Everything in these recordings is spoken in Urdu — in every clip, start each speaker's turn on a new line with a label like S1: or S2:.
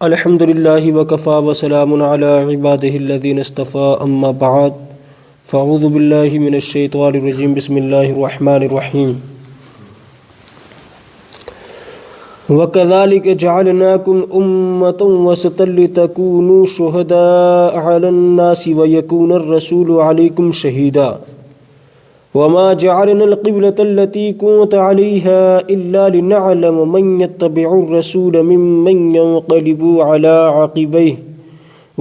S1: الحمد للہ وکفا وسلام علی عبادہ الذین اصطفیٰ اما بعد فاعوذ باللہ من الشیطان الرجیم بسم اللہ الرحمن الرحیم وَكَذَلِكَ جَعَلْنَاكُمْ أُمَّةً وَسَطًا لِتَكُونُوا شُهَدَاءَ عَلَى النَّاسِ وَيَكُونَ الرَّسُولُ عَلَيْكُمْ شَهِيدًا وَمَا جَعَلْنَا الْقِبْلَةَ الَّتِي كُنْتَ عَلَيْهَا إِلَّا لِنَعْلَمَ مَنْ يَتَّبِعُ الرَّسُولَ مِمَّنْ يَنْقَلِبُ عَلَى عَقِبَيْهِ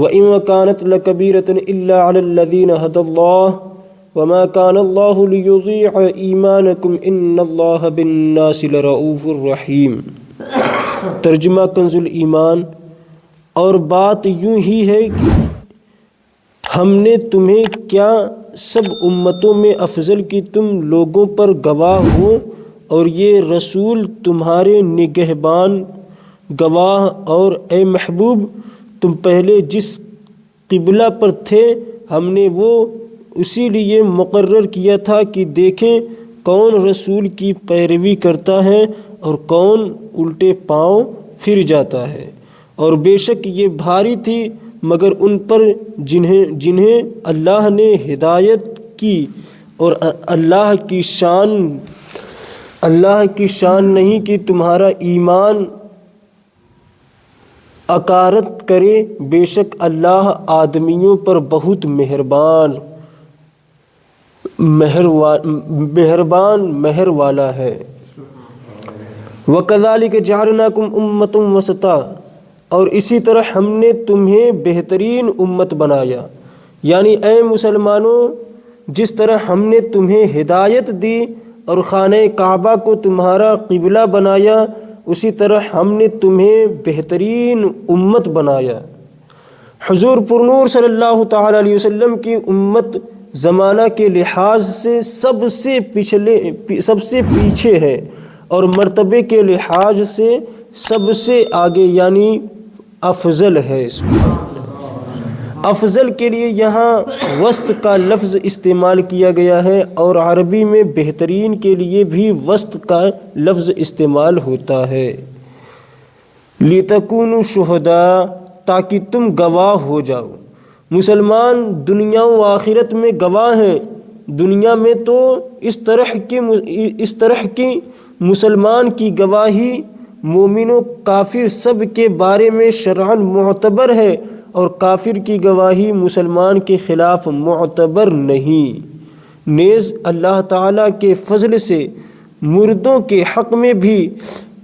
S1: وَإِنْ كَانَتْ لَكَبِيرَةٌ إِلَّا عَلَى الَّذِينَ هَدَى اللَّهُ وَمَا كَانَ اللَّهُ لِيُضِيعَ إِيمَانَكُمْ إِنَّ اللَّهَ بِالنَّاسِ لَرَءُوفٌ رَحِيمٌ۔ ترجمہ کنز الایمان۔ اور بات یوں ہی ہے کہ ہم نے تمہیں کیا سب امتوں میں افضل کی تم لوگوں پر گواہ ہو، اور یہ رسول تمہارے نگہبان گواہ، اور اے محبوب تم پہلے جس قبلہ پر تھے ہم نے وہ اسی لیے مقرر کیا تھا کہ دیکھیں کون رسول کی پیروی کرتا ہے اور کون الٹے پاؤں پھر جاتا ہے، اور بے شک یہ بھاری تھی مگر ان پر جنہیں اللہ نے ہدایت کی، اور اللہ کی شان نہیں کہ تمہارا ایمان اکارت کرے، بے شک اللہ آدمیوں پر بہت مہر والا ہے۔ وَكَذَلِكَ جَعَلْنَاكُمْ أُمَّةً وَسَطًا، اور اسی طرح ہم نے تمہیں بہترین امت بنایا، یعنی اے مسلمانوں جس طرح ہم نے تمہیں ہدایت دی اور خانہ کعبہ کو تمہارا قبلہ بنایا، اسی طرح ہم نے تمہیں بہترین امت بنایا۔ حضور پرنور صلی اللہ تعالیٰ علیہ وسلم کی امت زمانہ کے لحاظ سے سب سے پیچھے ہے، اور مرتبے کے لحاظ سے سب سے آگے یعنی افضل ہے۔ افضل کے لیے یہاں وسط کا لفظ استعمال کیا گیا ہے، اور عربی میں بہترین کے لیے بھی وسط کا لفظ استعمال ہوتا ہے۔ لِتَكُونُوا شُهَدَاءَ، تاکہ تم گواہ ہو جاؤ۔ مسلمان دنیا و آخرت میں گواہ ہیں۔ دنیا میں تو اس طرح کی مسلمان کی گواہی مومن و کافر سب کے بارے میں شرعاً معتبر ہے، اور کافر کی گواہی مسلمان کے خلاف معتبر نہیں۔ نیز اللہ تعالیٰ کے فضل سے مردوں کے حق میں بھی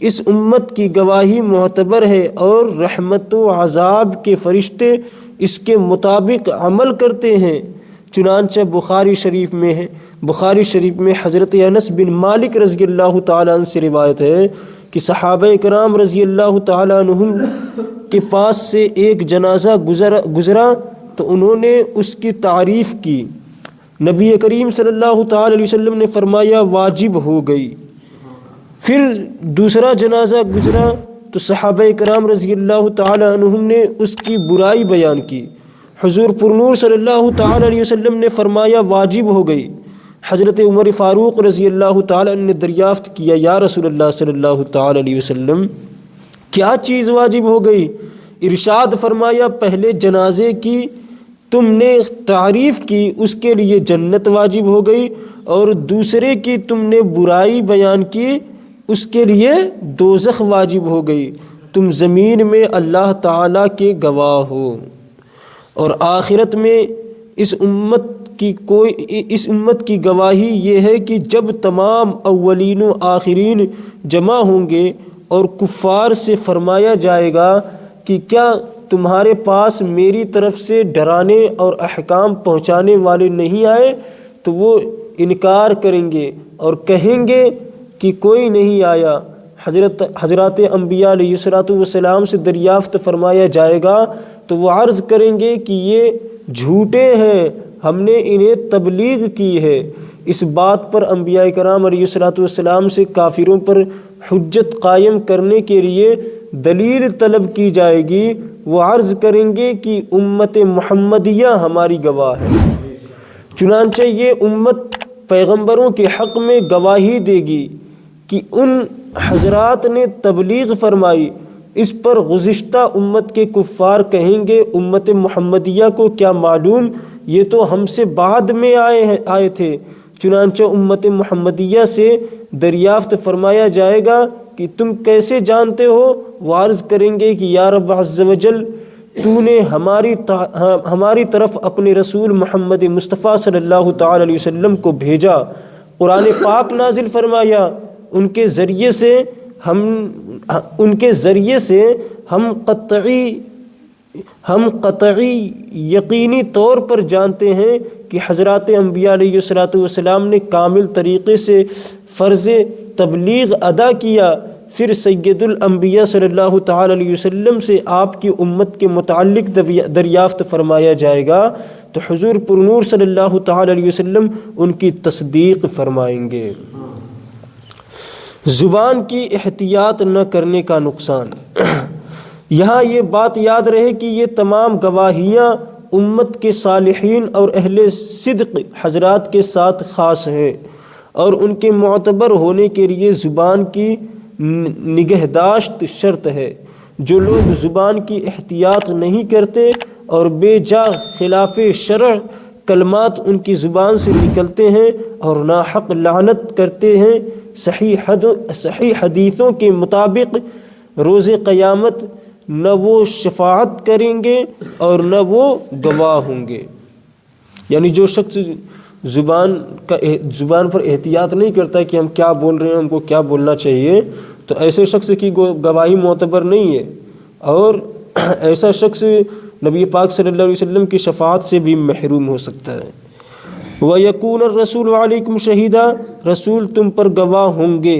S1: اس امت کی گواہی معتبر ہے، اور رحمت و عذاب کے فرشتے اس کے مطابق عمل کرتے ہیں۔ چنانچہ بخاری شریف میں حضرت انس بن مالک رضی اللہ تعالیٰ عنہ سے روایت ہے کہ صحابہ کرام رضی اللہ تعالیٰ عنہم کے پاس سے ایک جنازہ گزرا تو انہوں نے اس کی تعریف کی۔ نبی کریم صلی اللہ تعالیٰ علیہ وسلم نے فرمایا واجب ہو گئی۔ پھر دوسرا جنازہ گزرا تو صحابہ کرام رضی اللہ تعالیٰ عنہم نے اس کی برائی بیان کی۔ حضور پرنور صلی اللہ تعالیٰ علیہ وسلم نے فرمایا واجب ہو گئی۔ حضرت عمر فاروق رضی اللہ تعالیٰ عنہ نے دریافت کیا یا رسول اللہ صلی اللہ تعالیٰ علیہ وسلم کیا چیز واجب ہو گئی؟ ارشاد فرمایا پہلے جنازے کی تم نے تعریف کی اس کے لیے جنت واجب ہو گئی، اور دوسرے کی تم نے برائی بیان کی اس کے لیے دوزخ واجب ہو گئی۔ تم زمین میں اللہ تعالیٰ کے گواہ ہو، اور آخرت میں اس امت کی گواہی یہ ہے کہ جب تمام اولین و آخرین جمع ہوں گے اور کفار سے فرمایا جائے گا کہ کیا تمہارے پاس میری طرف سے ڈرانے اور احکام پہنچانے والے نہیں آئے، تو وہ انکار کریں گے اور کہیں گے کہ کوئی نہیں آیا۔ حضرات انبیاء علیہ السلام سے دریافت فرمایا جائے گا تو وہ عرض کریں گے کہ یہ جھوٹے ہیں، ہم نے انہیں تبلیغ کی ہے۔ اس بات پر انبیاء کرام علیہ السلام سے کافروں پر حجت قائم کرنے کے لیے دلیل طلب کی جائے گی۔ وہ عرض کریں گے کہ امت محمدیہ ہماری گواہ ہے۔ چنانچہ یہ امت پیغمبروں کے حق میں گواہی دے گی کہ ان حضرات نے تبلیغ فرمائی، اس پر گزشتہ امت کے کفار کہیں گے امت محمدیہ کو کیا معلوم، یہ تو ہم سے بعد میں آئے تھے۔ چنانچہ امت محمدیہ سے دریافت فرمایا جائے گا کہ تم کیسے جانتے ہو؟ وہ عرض کریں گے کہ یا رب عز و جل، تو نے ہماری طرف اپنے رسول محمد مصطفیٰ صلی اللہ تعالی علیہ وسلم کو بھیجا، قرآن پاک نازل فرمایا، ان کے ذریعے سے ہم قطعی یقینی طور پر جانتے ہیں کہ حضرات انبیاء علیہ السلام نے کامل طریقے سے فرض تبلیغ ادا کیا۔ پھر سید الانبیاء صلی اللہ تعالی علیہ وسلم سے آپ کی امت کے متعلق دریافت فرمایا جائے گا تو حضور پرنور صلی اللہ تعالی علیہ وسلم ان کی تصدیق فرمائیں گے۔ زبان کی احتیاط نہ کرنے کا نقصان۔ یہاں یہ بات یاد رہے کہ یہ تمام گواہیاں امت کے صالحین اور اہل صدق حضرات کے ساتھ خاص ہیں، اور ان کے معتبر ہونے کے لیے زبان کی نگہداشت شرط ہے۔ جو لوگ زبان کی احتیاط نہیں کرتے اور بے جا خلاف شرع کلمات ان کی زبان سے نکلتے ہیں اور ناحق لعنت کرتے ہیں، صحیح حدیثوں کے مطابق روز قیامت نہ وہ شفاعت کریں گے اور نہ وہ گواہ ہوں گے۔ یعنی جو شخص زبان پر احتیاط نہیں کرتا کہ ہم کیا بول رہے ہیں، ہم کو کیا بولنا چاہیے، تو ایسے شخص کی گواہی معتبر نہیں ہے، اور ایسا شخص نبی پاک صلی اللہ علیہ وسلم کی شفاعت سے بھی محروم ہو سکتا ہے۔ وَيَكُونَ الرَّسُولُ عَلَيْكُمْ شَهِيدًا، رسول تم پر گواہ ہوں گے۔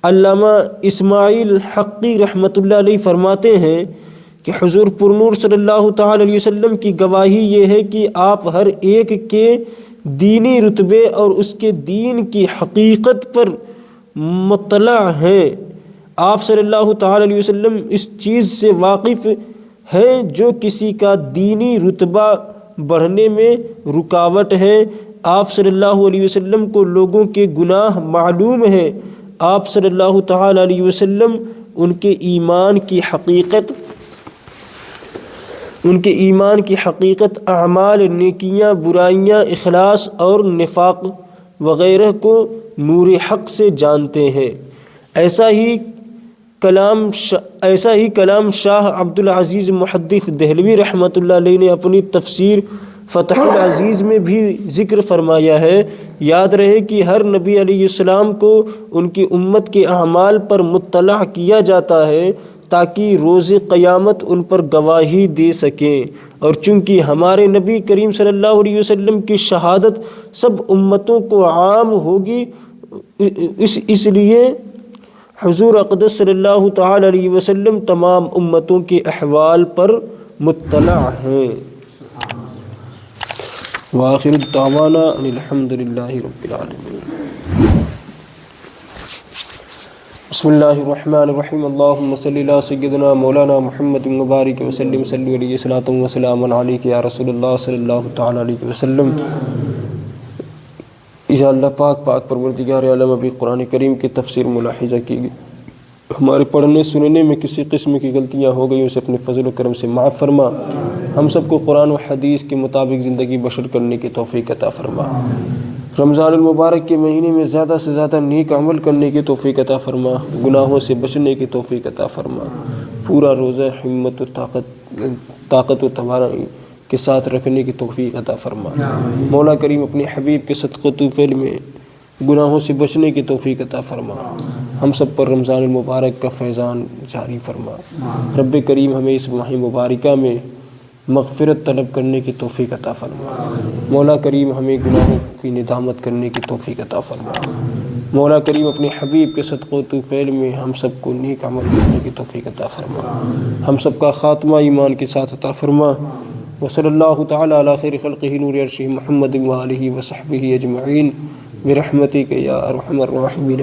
S1: علامہ اسماعیل حقی رحمۃ اللہ علیہ فرماتے ہیں کہ حضور پرنور صلی اللہ تعالی علیہ وسلم کی گواہی یہ ہے کہ آپ ہر ایک کے دینی رتبے اور اس کے دین کی حقیقت پر مطلع ہیں۔ آپ صلی اللہ تعالی علیہ وسلم اس چیز سے واقف ہیں جو کسی کا دینی رتبہ بڑھنے میں رکاوٹ ہے۔ آپ صلی اللہ علیہ وسلم کو لوگوں کے گناہ معلوم ہیں۔ آپ صلی اللہ تعالی علیہ وسلم ان کے ایمان کی حقیقت اعمال، نیکیاں، برائیاں، اخلاص اور نفاق وغیرہ کو نور حق سے جانتے ہیں۔ ایسا ہی کلام شاہ عبد العزیز محدث دہلوی رحمۃ اللہ علیہ نے اپنی تفسیر فتح العزیز میں بھی ذکر فرمایا ہے۔ یاد رہے کہ ہر نبی علیہ السلام کو ان کی امت کے اعمال پر مطلع کیا جاتا ہے تاکہ روز قیامت ان پر گواہی دے سکیں، اور چونکہ ہمارے نبی کریم صلی اللہ علیہ وسلم کی شہادت سب امتوں کو عام ہوگی، اس لیے حضور اقدس صلی اللہ تعالی علیہ وسلم تمام امتوں کے احوال پر مطلع ہیں۔ وآخر الدعوانا ان الحمد للہ رب العالمین۔ بسم اللہ الرحمن الرحیم۔ اللہم صلی علی سیدنا مولانا محمد مبارک وسلم، صلی علیہ صلاۃ وسلام علیک یا رسول اللہ صلی اللہ تعالی علیہ وسلم۔ یا اللہ پاک پروردگار عالم، ابھی قرآن کریم کی تفسیر ملاحظہ کی گئی، ہمارے پڑھنے سننے میں کسی قسم کی غلطیاں ہو گئی، اسے اپنے فضل و کرم سے معاف فرما۔ ہم سب کو قرآن و حدیث کے مطابق زندگی بشر کرنے کی توفیق عطا فرما۔ رمضان المبارک کے مہینے میں زیادہ سے زیادہ نیک عمل کرنے کی توفیق عطا فرما، گناہوں سے بچنے کی توفیق عطا فرما۔ پورا روزہ ہمت و طاقت و توانائی کے ساتھ رکھنے کی توفیق عطا فرما۔ مولا کریم اپنے حبیب کے صدقہ و طوفیل میں گناہوں سے بچنے کی توفیق عطا فرما۔ ہم سب پر رمضان المبارک کا فیضان جاری فرما۔ رب کریم ہمیں اس ماہ مبارکہ میں مغفرت طلب کرنے کی توفیق عطا فرما۔ مولا کریم ہمیں گناہوں کی ندامت کرنے کی توفیق عطا فرما۔ مولا کریم اپنے حبیب کے صدقہ و طوفیل میں ہم سب کو نیک عمل کرنے کی توفیق عطا فرما۔ ہم سب کا خاتمہ ایمان کے ساتھ عطا فرما۔ وصلی اللہ تعالی علی خیر خلقہ نور عرشہ محمد وآلہ وصحبہ اجمعین برحمتک یا ارحم الراحمین۔